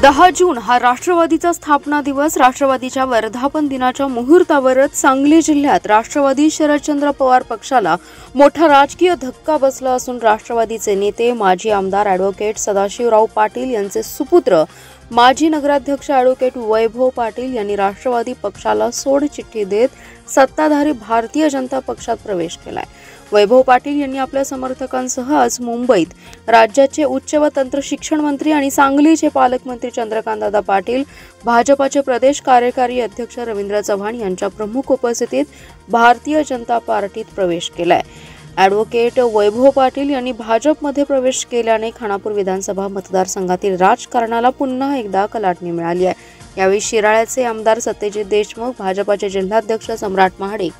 10 जून हा राष्ट्रवादीचा स्थापना दिवस. राष्ट्रवादीच्या वर्धापन दिनाच्या मुहूर्तावरच सांगली जिल्ह्यात राष्ट्रवादी शरदचंद्र पवार पक्षाला मोठा राजकीय धक्का बसला असून राष्ट्रवादीचे नेते माजी आमदार ॲडव्होकेट सदाशिवराव पाटील यांचे सुपुत्र माजी नगराध्यक्ष ॲडव्होकेट वैभव पाटील यांनी राष्ट्रवादी पक्षाला सोडचिठ्ठी देत सत्ताधारी भारतीय जनता पक्षात प्रवेश केलाय. वैभव पाटील यांनी आपल्या समर्थकांसह आज मुंबईत राज्याचे उच्च व तंत्र शिक्षण मंत्री आणि सांगलीचे पालकमंत्री चंद्रकांतदादा पाटील, भाजपाचे प्रदेश कार्यकारी अध्यक्ष रवींद्र चव्हाण यांच्या प्रमुख उपस्थितीत भारतीय जनता पार्टीत प्रवेश केलाय. ॲडव्होकेट वैभव पाटील यांनी भाजपमध्ये प्रवेश केल्याने खानापूर विधानसभा मतदारसंघातील राजकारणाला पुन्हा एकदा कलाटणी मिळाली आहे. यावेळी शिराळ्याचे आमदार सत्यजित देशमुख, भाजपाचे जिल्हाध्यक्ष सम्राट महाडिक,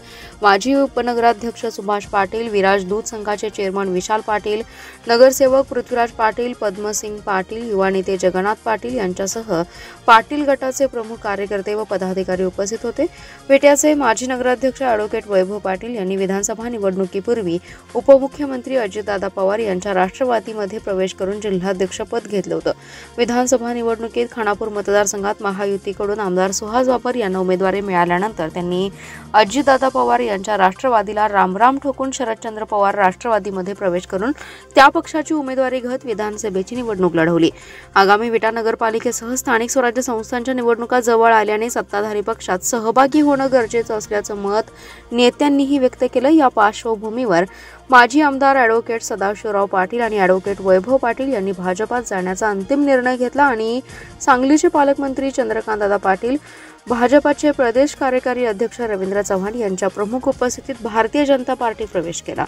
माजी उपनगराध्यक्ष सुभाष पाटील, विराज दूध संघाचे चेअरमन विशाल पाटील, नगरसेवक पृथ्वीराज पाटील, पद्मसिंग पाटील, युवा नेते जगन्नाथ पाटील यांच्यासह पाटील गटाचे प्रमुख कार्यकर्ते व पदाधिकारी उपस्थित होते. पेट्याचे माजी नगराध्यक्ष ॲडव्होकेट वैभव पाटील यांनी विधानसभा निवडणुकीपूर्वी उपमुख्यमंत्री अजितदादा पवार यांच्या राष्ट्रवादीमध्ये प्रवेश करून जिल्हाध्यक्षपद घेतलं होतं. विधानसभा निवडणुकीत खानापूर मतदारसंघात महायुतीकडून आमदार सुहास बाबर यांना उमेदवारी मिळाल्यानंतर त्यांनी अजितदादा पवार यांच्या राष्ट्रवादीला रामराम ठोकून शरदचंद्र पवार राष्ट्रवादीमध्ये प्रवेश करून त्या पक्षाची उमेदवारी घेत विधानसभेची निवडणूक लढवली. आगामी विटा नगरपालिकेसह स्थानिक स्वराज्य संस्थांच्या निवडणुका जवळ आल्याने सत्ताधारी पक्षात सहभागी होणं गरजेचं असल्याचं मत नेत्यांनीही व्यक्त केलं. या पार्श्वभूमीवर माजी आमदार ॲडव्होकेट सदाशिवराव पाटील आणि ॲडव्होकेट वैभव पाटील यांनी भाजपात जाण्याचा अंतिम निर्णय घेतला आणि सांगलीचे पालकमंत्री चंद्रकांतदादा पाटील, भाजपाचे प्रदेश कार्यकारी अध्यक्ष रवींद्र चव्हाण यांच्या प्रमुख उपस्थितीत भारतीय जनता पार्टी प्रवेश केला.